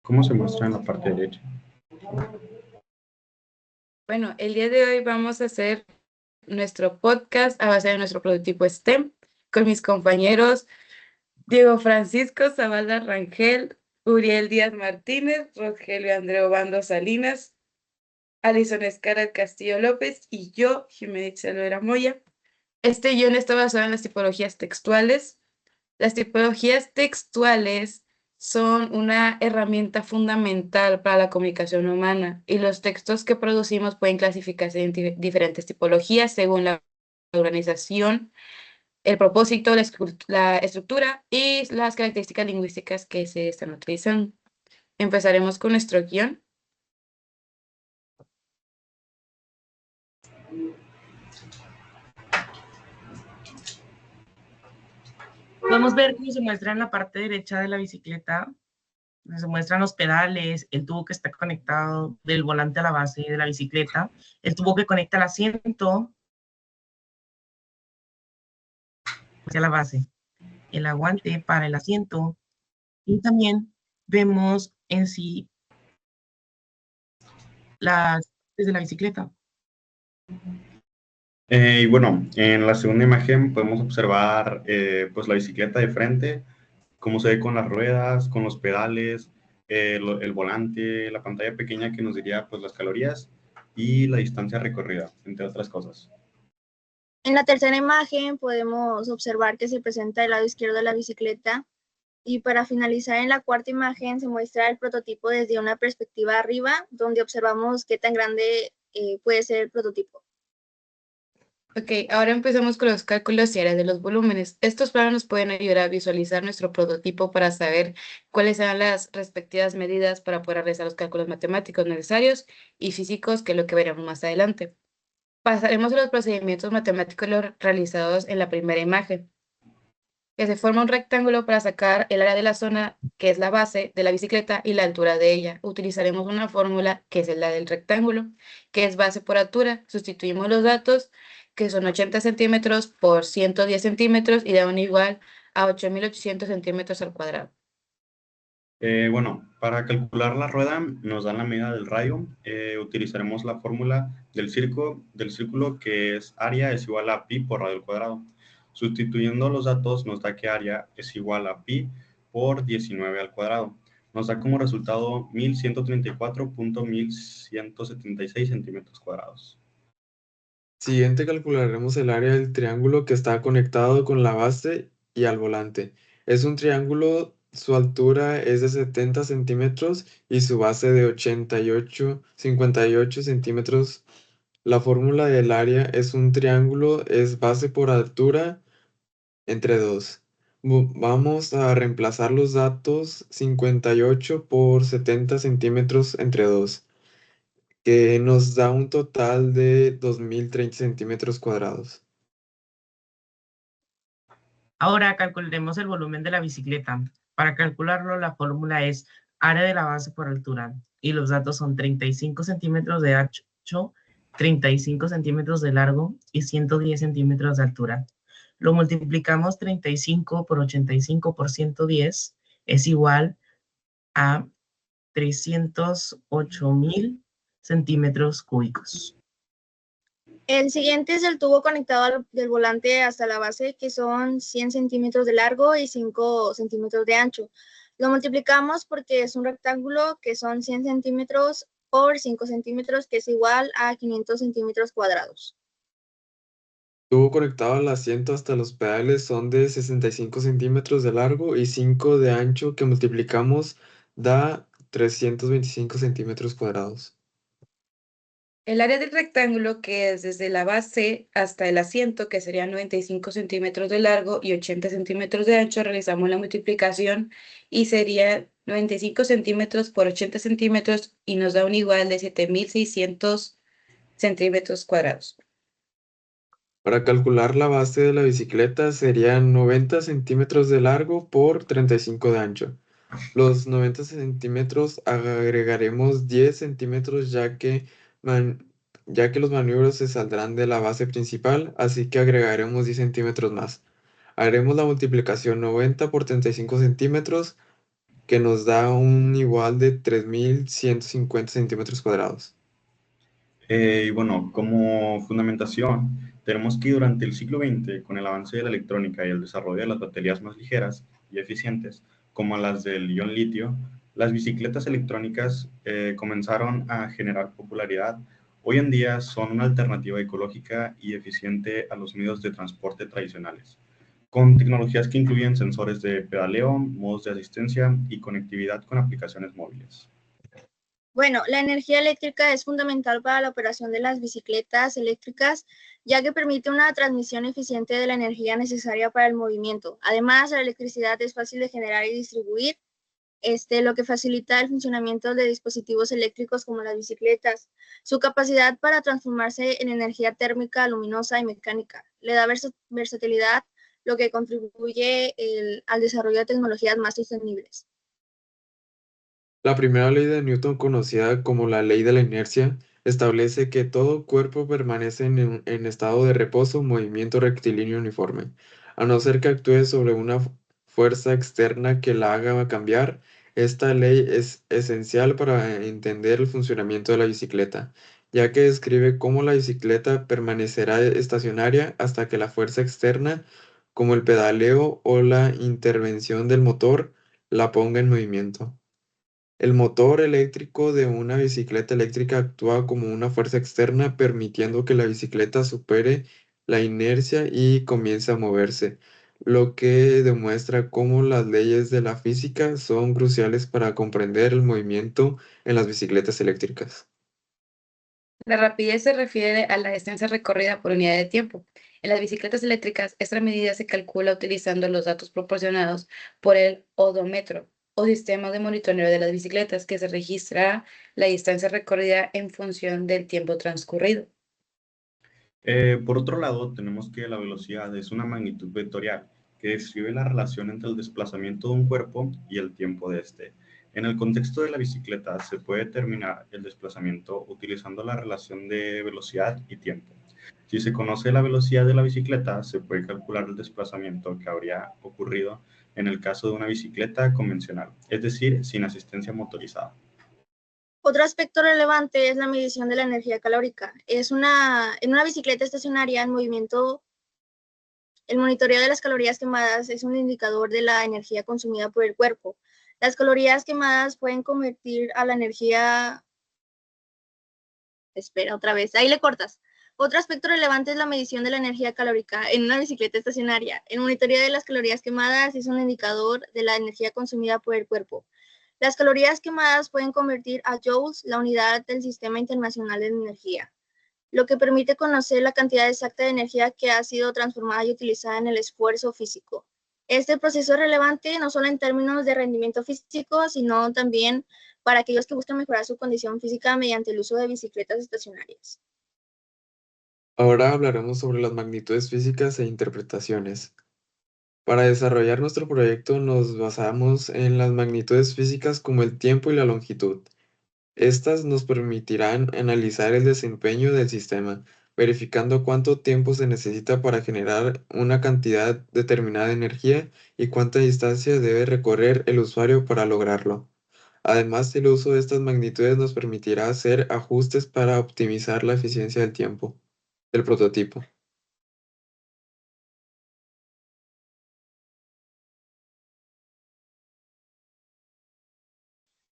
como se muestra en la parte derecha. Bueno, el día de hoy vamos a hacer nuestro podcast a base de nuestro prototipo STEM con mis compañeros Diego Francisco Zavala Rangel, Uriel Díaz Martínez, Rogelio Andreu Bando Salinas, Alison Escara Castillo López y yo, Jiménez Olvera Moya. Este guión está basado en las tipologías textuales. Las tipologías textuales son una herramienta fundamental para la comunicación humana y los textos que producimos pueden clasificarse en diferentes tipologías según la organización, el propósito, la estructura y las características lingüísticas que se están utilizando. Empezaremos con nuestro guión. Podemos ver cómo se muestra en la parte derecha de la bicicleta. Se muestran los pedales, el tubo que está conectado del volante a la base de la bicicleta, el tubo que conecta el asiento hacia la base, el aguante para el asiento, y también vemos en sí las partes de la bicicleta. Y bueno, en la segunda imagen podemos observar pues la bicicleta de frente, cómo se ve con las ruedas, con los pedales, el volante, la pantalla pequeña que nos diría pues las calorías y la distancia recorrida, entre otras cosas. En la tercera imagen podemos observar que se presenta el lado izquierdo de la bicicleta y para finalizar en la cuarta imagen se muestra el prototipo desde una perspectiva arriba donde observamos qué tan grande puede ser el prototipo. Ok, ahora empecemos con los cálculos y áreas de los volúmenes. Estos planos nos pueden ayudar a visualizar nuestro prototipo para saber cuáles serán las respectivas medidas para poder realizar los cálculos matemáticos necesarios y físicos, que es lo que veremos más adelante. Pasaremos a los procedimientos matemáticos realizados en la primera imagen, que se forma un rectángulo para sacar el área de la zona, que es la base de la bicicleta, y la altura de ella. Utilizaremos una fórmula que es la del rectángulo, que es base por altura. Sustituimos los datos, que son 80 centímetros por 110 centímetros, y da un igual a 8.800 centímetros al cuadrado. Bueno, para calcular la rueda nos dan la medida del radio. Utilizaremos la fórmula del círculo, que es área es igual a pi por radio al cuadrado. Sustituyendo los datos nos da que área es igual a pi por 19 al cuadrado. Nos da como resultado 1134.1176 centímetros cuadrados. Siguiente calcularemos el área del triángulo que está conectado con la base y al volante. Es un triángulo, su altura es de 70 centímetros y su base de 58 centímetros. La fórmula del área es un triángulo, es base por altura entre 2. Vamos a reemplazar los datos 58 por 70 centímetros entre 2, que nos da un total de 2030 centímetros cuadrados. Ahora calcularemos el volumen de la bicicleta. Para calcularlo, la fórmula es área de la base por altura, y los datos son 35 centímetros de ancho, 35 centímetros de largo y 110 centímetros de altura. Lo multiplicamos 35 por 85 por 110 es igual a 308.000 centímetros cúbicos. El siguiente es el tubo conectado del volante hasta la base, que son 100 centímetros de largo y 5 centímetros de ancho. Lo multiplicamos porque es un rectángulo, que son 100 centímetros por 5 centímetros, que es igual a 500 centímetros cuadrados. Tubo conectado al asiento hasta los pedales son de 65 centímetros de largo y 5 de ancho, que multiplicamos da 325 centímetros cuadrados. El área del rectángulo, que es desde la base hasta el asiento, que serían 95 centímetros de largo y 80 centímetros de ancho, realizamos la multiplicación y sería 95 centímetros por 80 centímetros y nos da un igual de 7.600 centímetros cuadrados. Para calcular la base de la bicicleta serían 90 centímetros de largo por 35 de ancho. Los 90 centímetros agregaremos 10 centímetros ya que los maniobros se saldrán de la base principal, así que agregaremos 10 centímetros más. Haremos la multiplicación 90 por 35 centímetros que nos da un igual de 3.150 centímetros cuadrados. Y bueno, como fundamentación, tenemos que durante el siglo XX, con el avance de la electrónica y el desarrollo de las baterías más ligeras y eficientes, como las del ion litio, las bicicletas electrónicas comenzaron a generar popularidad. Hoy en día son una alternativa ecológica y eficiente a los medios de transporte tradicionales, con tecnologías que incluyen sensores de pedaleo, modos de asistencia y conectividad con aplicaciones móviles. Bueno, la energía eléctrica es fundamental para la operación de las bicicletas eléctricas, ya que permite una transmisión eficiente de la energía necesaria para el movimiento. Además, la electricidad es fácil de generar y distribuir, lo que facilita el funcionamiento de dispositivos eléctricos como las bicicletas. Su capacidad para transformarse en energía térmica, luminosa y mecánica le da versatilidad, lo que contribuye al desarrollo de tecnologías más sostenibles. La primera ley de Newton, conocida como la ley de la inercia, establece que todo cuerpo permanece en estado de reposo, movimiento rectilíneo uniforme, a no ser que actúe sobre una fuerza externa que la haga cambiar. Esta ley es esencial para entender el funcionamiento de la bicicleta, ya que describe cómo la bicicleta permanecerá estacionaria hasta que la fuerza externa, como el pedaleo o la intervención del motor, la ponga en movimiento. El motor eléctrico de una bicicleta eléctrica actúa como una fuerza externa, permitiendo que la bicicleta supere la inercia y comience a moverse, lo que demuestra cómo las leyes de la física son cruciales para comprender el movimiento en las bicicletas eléctricas. La rapidez se refiere a la distancia recorrida por unidad de tiempo. En las bicicletas eléctricas, esta medida se calcula utilizando los datos proporcionados por el odómetro o sistema de monitoreo de las bicicletas, que se registra la distancia recorrida en función del tiempo transcurrido. Por otro lado, tenemos que la velocidad es una magnitud vectorial que describe la relación entre el desplazamiento de un cuerpo y el tiempo de este. En el contexto de la bicicleta se puede determinar el desplazamiento utilizando la relación de velocidad y tiempo. Si se conoce la velocidad de la bicicleta, se puede calcular el desplazamiento que habría ocurrido en el caso de una bicicleta convencional, es decir, sin asistencia motorizada. Otro aspecto relevante es la medición de la energía calórica. En una bicicleta estacionaria en movimiento, el monitoreo de las calorías quemadas es un indicador de la energía consumida por el cuerpo. Las calorías quemadas pueden convertir a la energía. Espera, otra vez, ahí le cortas. Otro aspecto relevante es la medición de la energía calórica en una bicicleta estacionaria. El monitoreo de las calorías quemadas es un indicador de la energía consumida por el cuerpo. Las calorías quemadas pueden convertir a joules, la unidad del Sistema Internacional de Energía, lo que permite conocer la cantidad exacta de energía que ha sido transformada y utilizada en el esfuerzo físico. Este proceso es relevante no solo en términos de rendimiento físico, sino también para aquellos que buscan mejorar su condición física mediante el uso de bicicletas estacionarias. Ahora hablaremos sobre las magnitudes físicas e interpretaciones. Para desarrollar nuestro proyecto nos basamos en las magnitudes físicas como el tiempo y la longitud. Estas nos permitirán analizar el desempeño del sistema, verificando cuánto tiempo se necesita para generar una cantidad determinada de energía y cuánta distancia debe recorrer el usuario para lograrlo. Además, el uso de estas magnitudes nos permitirá hacer ajustes para optimizar la eficiencia del tiempo del prototipo.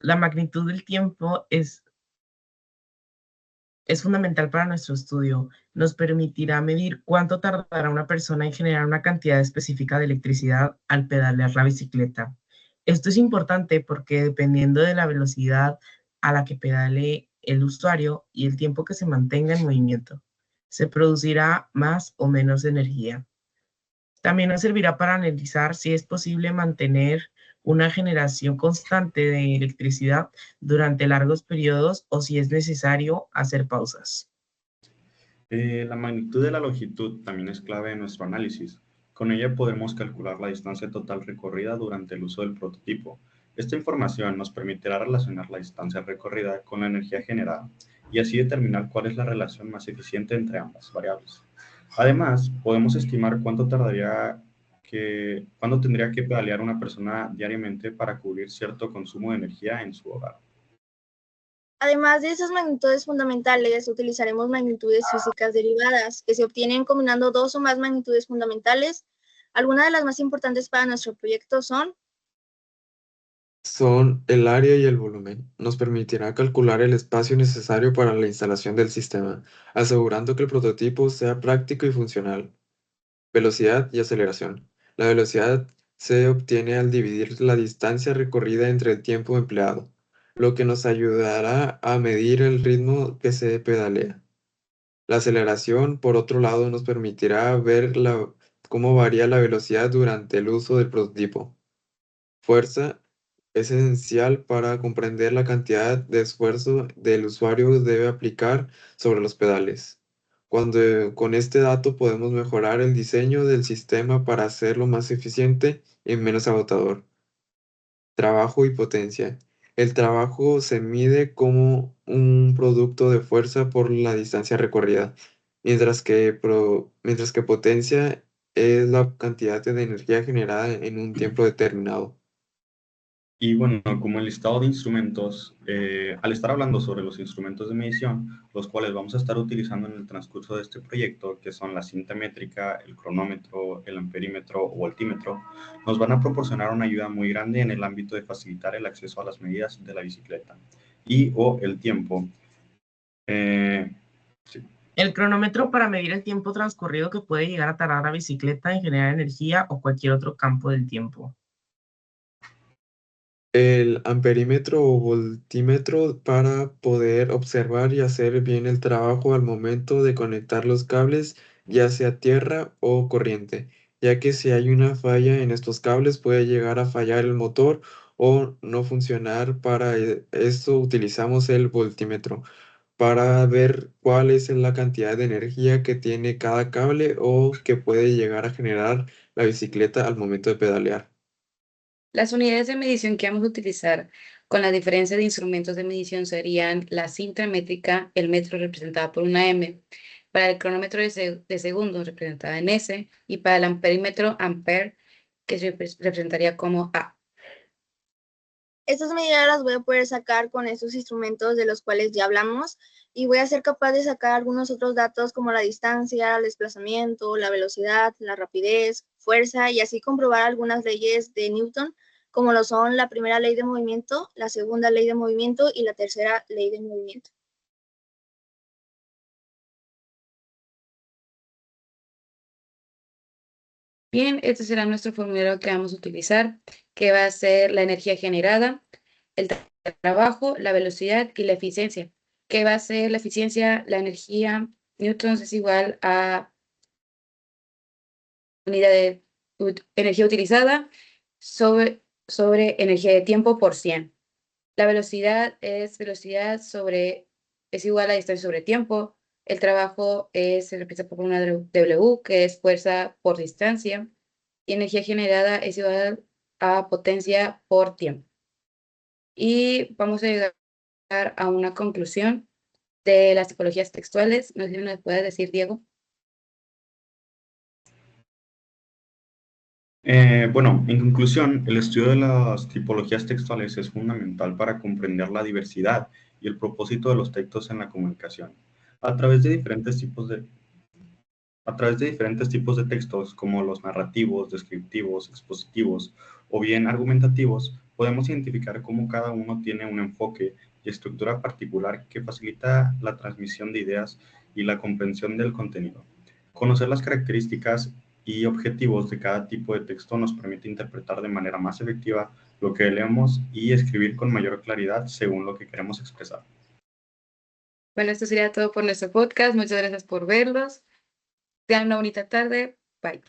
La magnitud del tiempo es fundamental para nuestro estudio. Nos permitirá medir cuánto tardará una persona en generar una cantidad específica de electricidad al pedalear la bicicleta. Esto es importante porque dependiendo de la velocidad a la que pedalee el usuario y el tiempo que se mantenga en movimiento, se producirá más o menos energía. También nos servirá para analizar si es posible mantener una generación constante de electricidad durante largos periodos o si es necesario hacer pausas. La magnitud de la longitud también es clave en nuestro análisis. Con ella podemos calcular la distancia total recorrida durante el uso del prototipo. Esta información nos permitirá relacionar la distancia recorrida con la energía generada y así determinar cuál es la relación más eficiente entre ambas variables. Además, podemos estimar cuánto tardaría ¿Cuándo tendría que pedalear una persona diariamente para cubrir cierto consumo de energía en su hogar? Además de esas magnitudes fundamentales, utilizaremos magnitudes físicas derivadas, que se obtienen combinando dos o más magnitudes fundamentales. Algunas de las más importantes para nuestro proyecto son el área y el volumen. Nos permitirá calcular el espacio necesario para la instalación del sistema, asegurando que el prototipo sea práctico y funcional. Velocidad y aceleración. La velocidad se obtiene al dividir la distancia recorrida entre el tiempo empleado, lo que nos ayudará a medir el ritmo que se pedalea. La aceleración, por otro lado, nos permitirá ver cómo varía la velocidad durante el uso del prototipo. Fuerza es esencial para comprender la cantidad de esfuerzo del usuario debe aplicar sobre los pedales. Con este dato podemos mejorar el diseño del sistema para hacerlo más eficiente y menos agotador. Trabajo y potencia. El trabajo se mide como un producto de fuerza por la distancia recorrida, mientras que potencia es la cantidad de energía generada en un tiempo determinado. Y bueno, como el listado de instrumentos, al estar hablando sobre los instrumentos de medición, los cuales vamos a estar utilizando en el transcurso de este proyecto, que son la cinta métrica, el cronómetro, el amperímetro o voltímetro, nos van a proporcionar una ayuda muy grande en el ámbito de facilitar el acceso a las medidas de la bicicleta y o el tiempo. Sí. El cronómetro para medir el tiempo transcurrido que puede llegar a tardar la bicicleta en generar energía o cualquier otro campo del tiempo. El amperímetro o voltímetro para poder observar y hacer bien el trabajo al momento de conectar los cables, ya sea tierra o corriente, ya que si hay una falla en estos cables puede llegar a fallar el motor o no funcionar. Para esto utilizamos el voltímetro para ver cuál es la cantidad de energía que tiene cada cable o que puede llegar a generar la bicicleta al momento de pedalear. Las unidades de medición que vamos a utilizar con la diferencia de instrumentos de medición serían la cinta métrica, el metro representada por una M, para el cronómetro de segundos representada en S y para el amperímetro ampere que se representaría como A. estas medidas las voy a poder sacar con estos instrumentos de los cuales ya hablamos y voy a ser capaz de sacar algunos otros datos como la distancia, el desplazamiento, la velocidad, la rapidez, fuerza y así comprobar algunas leyes de Newton como lo son la primera ley de movimiento, la segunda ley de movimiento y la tercera ley de movimiento. Bien, este será nuestro formulario que vamos a utilizar, que va a ser la energía generada, el trabajo, la velocidad y la eficiencia. ¿Qué va a ser la eficiencia? La energía newtons es igual a unidad de energía utilizada sobre energía de tiempo por 100. La velocidad es es igual a distancia sobre tiempo. El trabajo se representa por una W, que es fuerza por distancia. Y energía generada es igual a potencia por tiempo. Y vamos a llegar a una conclusión de las tipologías textuales. No sé si me las puedes decir, Diego. Bueno, en conclusión, el estudio de las tipologías textuales es fundamental para comprender la diversidad y el propósito de los textos en la comunicación. A través de diferentes tipos de, a través de diferentes tipos de textos, como los narrativos, descriptivos, expositivos o bien argumentativos, podemos identificar cómo cada uno tiene un enfoque y estructura particular que facilita la transmisión de ideas y la comprensión del contenido. Conocer las características y objetivos de cada tipo de texto nos permite interpretar de manera más efectiva lo que leemos y escribir con mayor claridad según lo que queremos expresar. Bueno, esto sería todo por nuestro podcast. Muchas gracias por verlos. Tengan una bonita tarde. Bye.